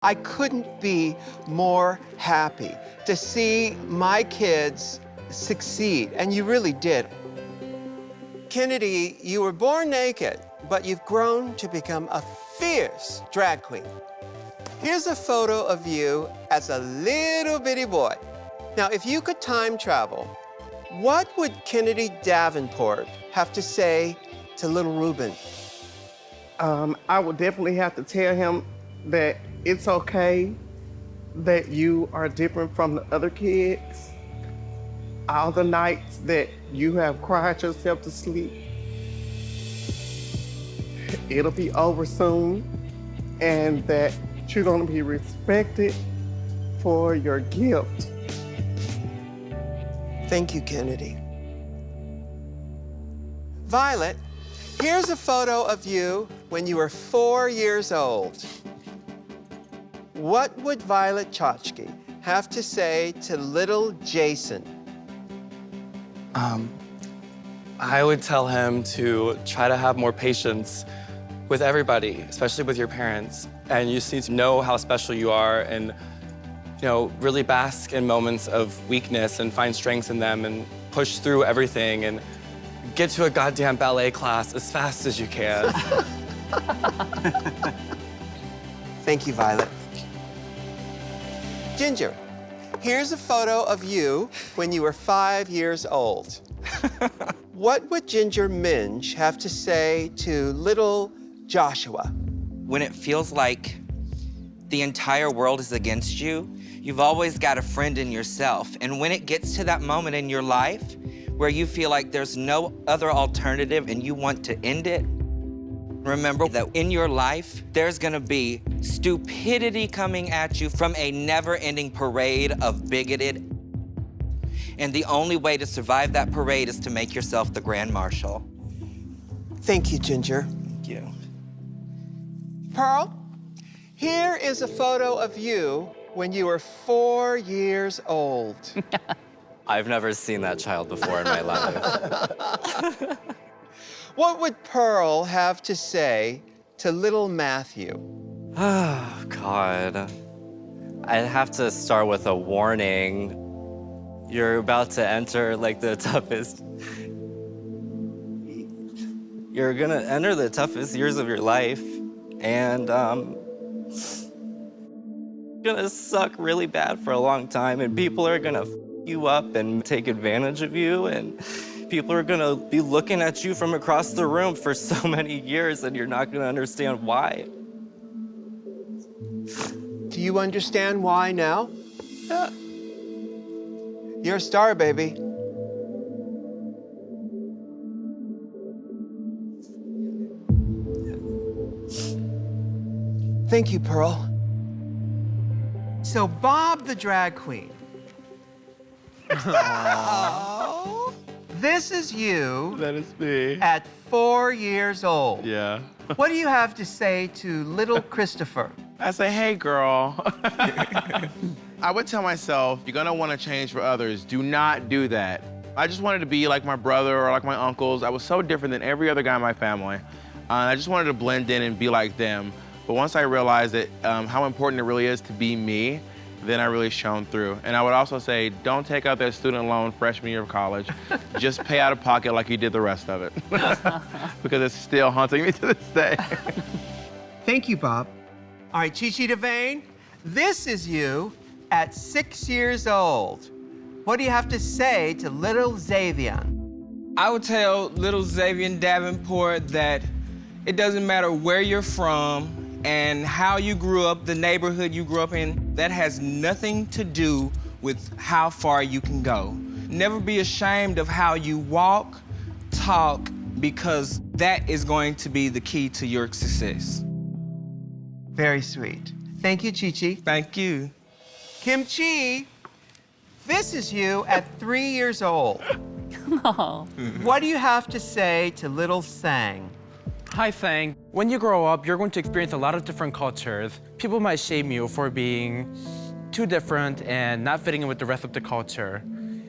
I couldn't be more happy to see my kids succeed, and you really did. Kennedy, you were born naked, but you've grown to become a fierce drag queen. Here's a photo of you as a little bitty boy. Now, if you could time travel, what would Kennedy Davenport have to say to little Ruben? I would definitely have to tell him that it's okay that you are different from the other kids. All the nights that you have cried yourself to sleep, it'll be over soon, and that you're gonna be respected for your gift. Thank you, Kennedy. Violet, here's a photo of you when you were 4 years old. What would Violet Chachki have to say to little Jason? I would tell him to try to have more patience with everybody, especially with your parents. And you just need to know how special you are and, you know, really bask in moments of weakness and find strengths in them and push through everything and get to a goddamn ballet class as fast as you can. Thank you, Violet. Ginger, here's a photo of you when you were 5 years old. What would Ginger Minge have to say to little Joshua? When it feels like the entire world is against you, you've always got a friend in yourself. And when it gets to that moment in your life where you feel like there's no other alternative and you want to end it, remember that in your life, there's gonna be stupidity coming at you from a never-ending parade of bigoted. And the only way to survive that parade is to make yourself the Grand Marshal. Thank you, Ginger. Thank you. Pearl, here is a photo of you when you were 4 years old. I've never seen that child before in my life. What would Pearl have to say to little Matthew? Oh, God. I'd have to start with a warning. You're about to enter, like, the toughest... You're gonna enter the toughest years of your life, and, gonna suck really bad for a long time, and people are gonna f you up and take advantage of you, and people are gonna be looking at you from across the room for so many years, and you're not gonna understand why. Do you understand why now? Yeah. You're a star, baby. Thank you, Pearl. So Bob the drag queen. Oh. This is you. That is me. At 4 years old. Yeah. What do you have to say to little Christopher? I say, hey, girl. I would tell myself, you're gonna wanna change for others. Do not do that. I just wanted to be like my brother or like my uncles. I was so different than every other guy in my family. I just wanted to blend in and be like them. But once I realized that how important it really is to be me, then I really shone through. And I would also say, don't take out that student loan freshman year of college. Just pay out of pocket like you did the rest of it. Because it's still haunting me to this day. Thank you, Bob. All right, Chi DeVayne, this is you at 6 years old. What do you have to say to little Xavier? I would tell little Xavier Davenport that it doesn't matter where you're from and how you grew up, the neighborhood you grew up in, that has nothing to do with how far you can go. Never be ashamed of how you walk, talk, because that is going to be the key to your success. Very sweet. Thank you, Chi. Thank you. Kim Chi, this is you at 3 years old. Oh. What do you have to say to little Sang? Hi, Sang. When you grow up, you're going to experience a lot of different cultures. People might shame you for being too different and not fitting in with the rest of the culture.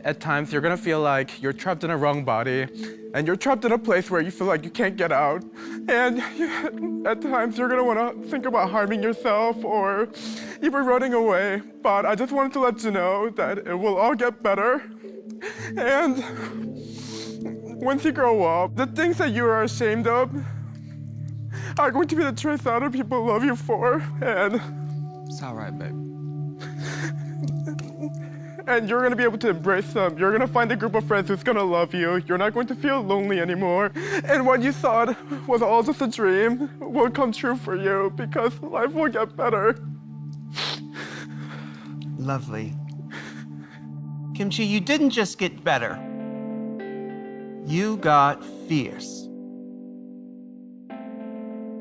At times, you're gonna feel like you're trapped in a wrong body, and you're trapped in a place where you feel like you can't get out. And at times, you're gonna wanna think about harming yourself or even running away. But I just wanted to let you know that it will all get better. And once you grow up, the things that you are ashamed of are going to be the traits that other people love you for. And It's all right, babe. And you're gonna be able to embrace them. You're gonna find a group of friends who's gonna love you. You're not going to feel lonely anymore. And what you thought was all just a dream will come true for you because life will get better. Lovely. Kimchi, you didn't just get better. You got fierce.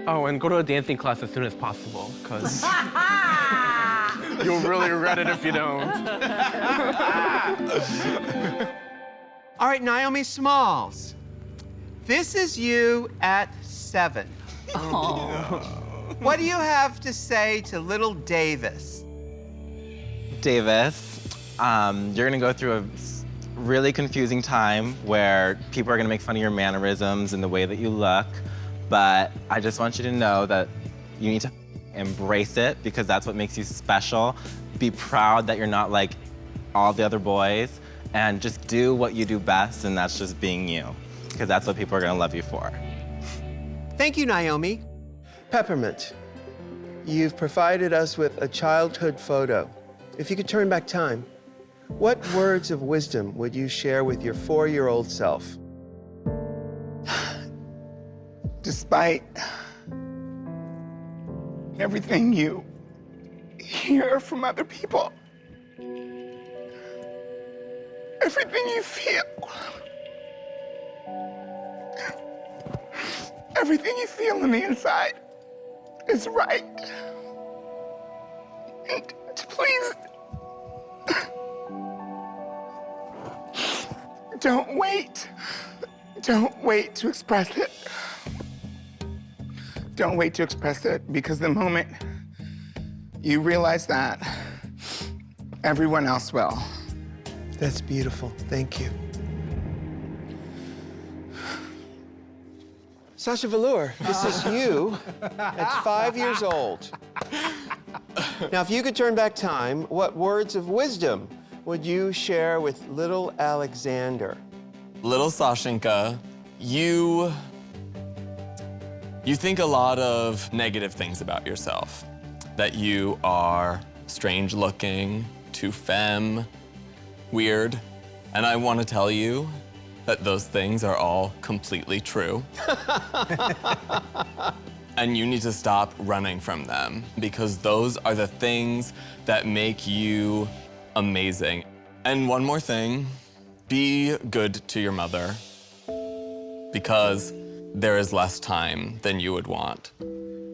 Oh, and go to a dancing class as soon as possible, because you'll really regret it if you don't. All right, Naomi Smalls. This is you at 7. What do you have to say to little Davis? Davis, you're gonna go through a really confusing time where people are gonna make fun of your mannerisms and the way that you look, but I just want you to know that you need to embrace it because that's what makes you special. Be proud that you're not like all the other boys and just do what you do best, and that's just being you because that's what people are gonna love you for. Thank you, Naomi. Peppermint, you've provided us with a childhood photo. If you could turn back time, what words of wisdom would you share with your 4-year-old self? Despite everything you hear from other people, everything you feel, everything you feel on the inside is right. And please, don't wait. Don't wait to express it. Don't wait to express it, because the moment you realize that, everyone else will. That's beautiful. Thank you. Sasha Velour, this is you at 5 years old. Now, if you could turn back time, what words of wisdom would you share with little Alexander? Little Sashinka, you think a lot of negative things about yourself. That you are strange looking, too femme, weird. And I want to tell you that those things are all completely true. And you need to stop running from them because those are the things that make you amazing. And one more thing, be good to your mother because there is less time than you would want.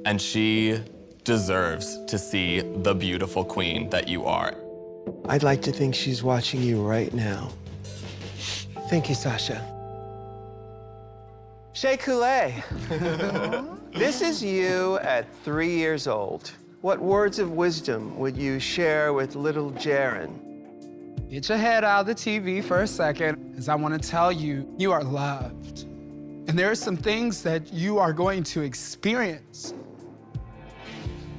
And she deserves to see the beautiful queen that you are. I'd like to think she's watching you right now. Thank you, Sasha. Shea Couleé. This is you at 3 years old. What words of wisdom would you share with little Jaren? Get your head out of the TV for a second, because I want to tell you, you are loved. And there are some things that you are going to experience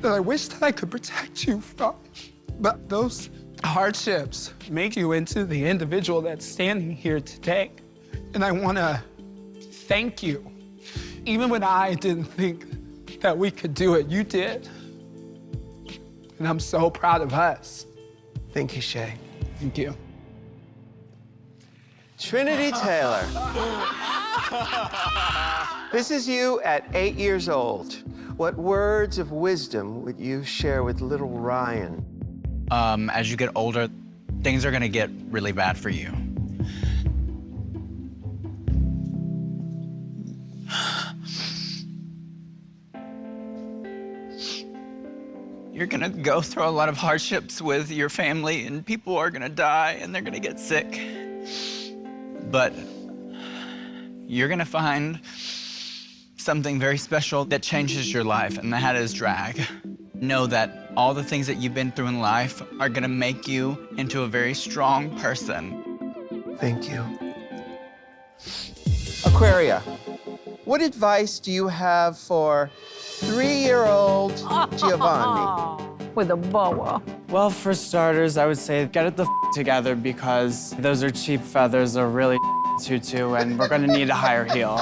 that I wish that I could protect you from. But those hardships make you into the individual that's standing here today. And I want to thank you. Even when I didn't think that we could do it, you did. And I'm so proud of us. Thank you, Shea. Thank you. Trinity Taylor. This is you at 8 years old. What words of wisdom would you share with little Ryan? As you get older, things are gonna get really bad for you. You're gonna go through a lot of hardships with your family, and people are gonna die, and they're gonna get sick. But you're gonna find something very special that changes your life, and that is drag. Know that all the things that you've been through in life are gonna make you into a very strong person. Thank you. Aquaria, what advice do you have for 3-year-old Giovanni? With a boa. Well, for starters, I would say get it the together because those are cheap feathers, a really tutu, and we're gonna need a higher heel.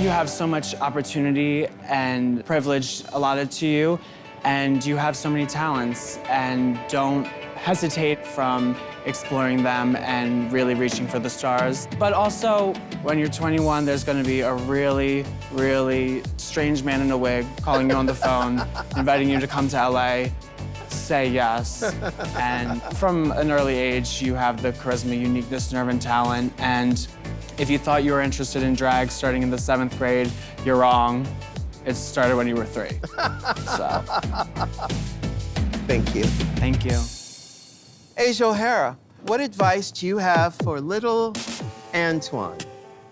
You have so much opportunity and privilege allotted to you, and you have so many talents, and don't hesitate from exploring them and really reaching for the stars. But also, when you're 21, there's gonna be a really, really strange man in a wig calling you on the phone, inviting you to come to LA. Say yes. And from an early age, you have the charisma, uniqueness, nerve, and talent. And if you thought you were interested in drag starting in the 7th grade, you're wrong. It started when you were 3. So. Thank you. Thank you. Yvie O'Hara, what advice do you have for little Antoine?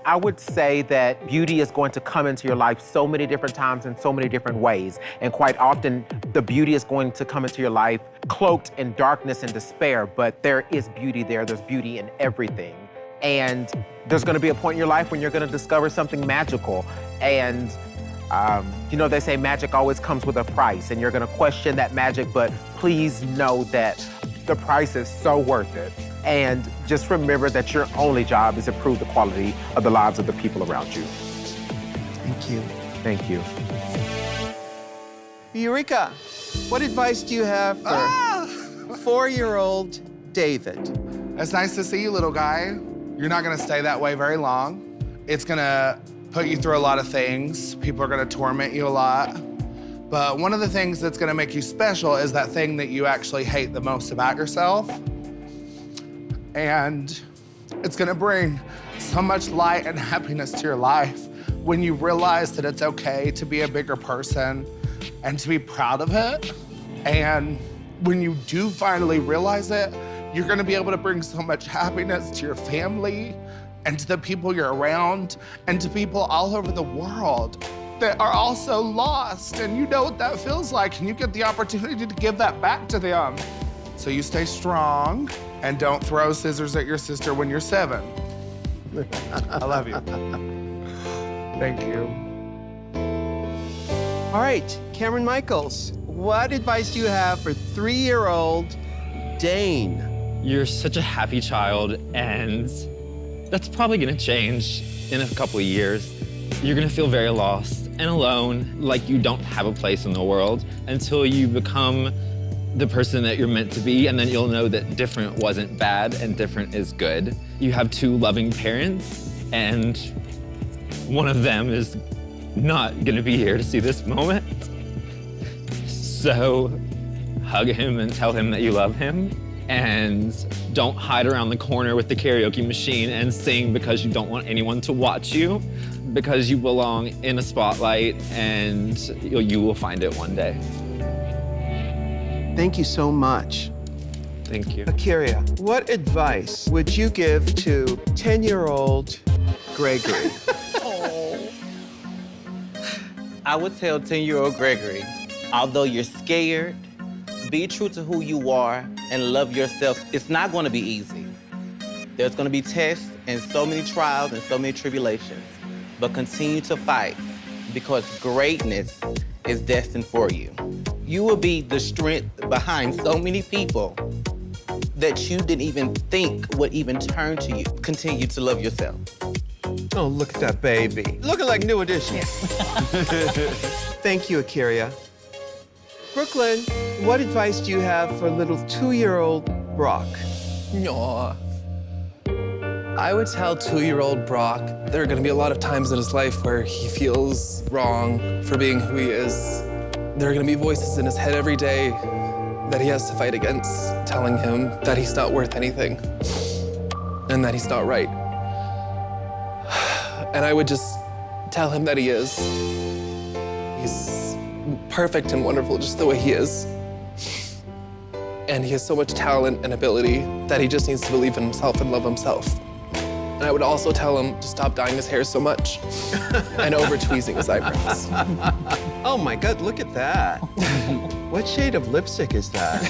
I would say that beauty is going to come into your life so many different times in so many different ways. And quite often, the beauty is going to come into your life cloaked in darkness and despair, but there is beauty there. There's beauty in everything. And there's gonna be a point in your life when you're gonna discover something magical. And you know, they say magic always comes with a price, and you're gonna question that magic, but please know that the price is so worth it. And just remember that your only job is to improve the quality of the lives of the people around you. Thank you. Thank you. Eureka, what advice do you have for 4-year-old David? It's nice to see you, little guy. You're not gonna stay that way very long. It's gonna put you through a lot of things. People are gonna torment you a lot. But one of the things that's gonna make you special is that thing that you actually hate the most about yourself. And it's gonna bring so much light and happiness to your life when you realize that it's okay to be a bigger person and to be proud of it. And when you do finally realize it, you're gonna be able to bring so much happiness to your family and to the people you're around and to people all over the world that are also lost, and you know what that feels like, and you get the opportunity to give that back to them. So you stay strong and don't throw scissors at your sister when you're 7. I love you. Thank you. All right, Kameron Michaels, what advice do you have for 3-year-old Dane? You're such a happy child, and that's probably gonna change in a couple of years. You're gonna feel very lost and alone, like you don't have a place in the world until you become the person that you're meant to be, and then you'll know that different wasn't bad and different is good. You have 2 loving parents, and one of them is not gonna be here to see this moment. So hug him and tell him that you love him, and don't hide around the corner with the karaoke machine and sing because you don't want anyone to watch you, because you belong in a spotlight, and you will find it one day. Thank you so much. Thank you. Aquaria, what advice would you give to 10-year-old Gregory? I would tell 10-year-old Gregory, although you're scared, be true to who you are and love yourself. It's not gonna be easy. There's gonna be tests and so many trials and so many tribulations, but continue to fight because greatness is destined for you. You will be the strength behind so many people that you didn't even think would even turn to you. Continue to love yourself. Oh, look at that baby. Looking like New Edition. Thank you, Aquaria. Brooklyn, what advice do you have for little 2-year-old Brock? Aw. I would tell 2-year-old Brock there are gonna be a lot of times in his life where he feels wrong for being who he is. There are gonna be voices in his head every day that he has to fight against, telling him that he's not worth anything and that he's not right. And I would just tell him that he is. He's perfect and wonderful just the way he is. And he has so much talent and ability that he just needs to believe in himself and love himself. And I would also tell him to stop dyeing his hair so much and over-tweezing his eyebrows. Oh my God, look at that. What shade of lipstick is that?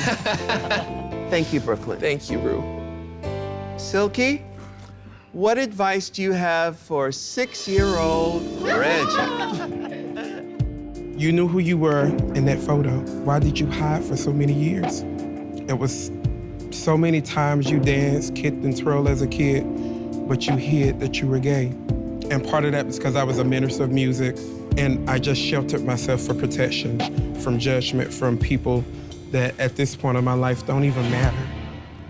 Thank you, Brooklyn. Thank you, Ru. Silky, what advice do you have for 6-year-old Reggie? You knew who you were in that photo. Why did you hide for so many years? It was so many times you danced, kicked, and twirled as a kid, but you hid that you were gay. And part of that was because I was a minister of music, and I just sheltered myself for protection from judgment from people that at this point in my life don't even matter.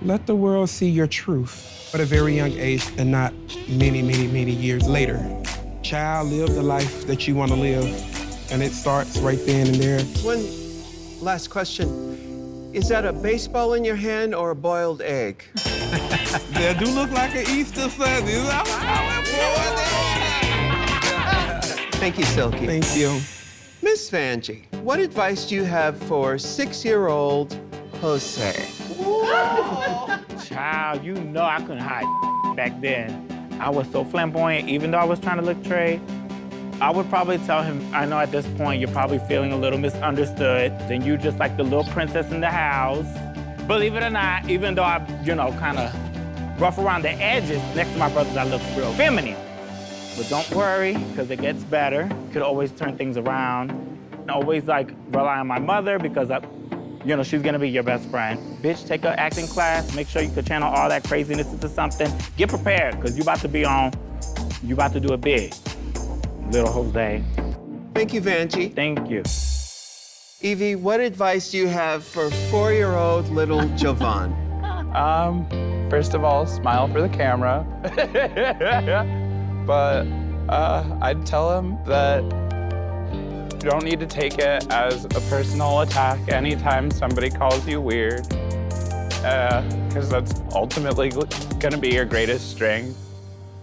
Let the world see your truth at a very young age and not many, many, many years later. Child, live the life that you want to live, and it starts right then and there. One last question. Is that a baseball in your hand or a boiled egg? They do look like an Easter Sunday. Thank you, Silky. Thank you. Miss Vanjie, what advice do you have for 6-year-old Jose? Child, you know I couldn't hide back then. I was so flamboyant, even though I was trying to look Trey. I would probably tell him, I know at this point you're probably feeling a little misunderstood, then you just like the little princess in the house. Believe it or not, even though I, kind of rough around the edges, next to my brothers I look real feminine. But don't worry, because it gets better. Could always turn things around. And always rely on my mother because she's gonna be your best friend. Bitch, take an acting class, make sure you can channel all that craziness into something. Get prepared, because you about to do it big. Little Jose. Thank you, Vanjie. Thank you. Yvie, what advice do you have for 4-year-old little Jovan? First of all, smile for the camera. But I'd tell him that you don't need to take it as a personal attack anytime somebody calls you weird, because that's ultimately gonna be your greatest strength.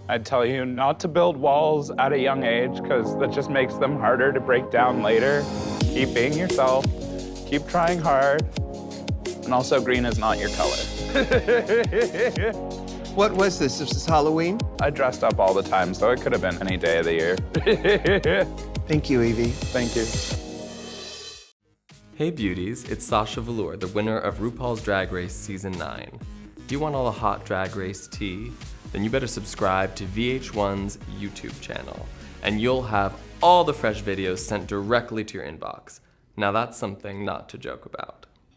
I'd tell you not to build walls at a young age, because that just makes them harder to break down later. Keep being yourself, keep trying hard, and also green is not your color. What was this? This is Halloween? I dressed up all the time, so it could have been any day of the year. Thank you, Yvie. Thank you. Hey beauties, it's Sasha Velour, the winner of RuPaul's Drag Race Season 9. Do you want all the hot Drag Race tea? Then you better subscribe to VH1's YouTube channel, and you'll have all the fresh videos sent directly to your inbox. Now that's something not to joke about.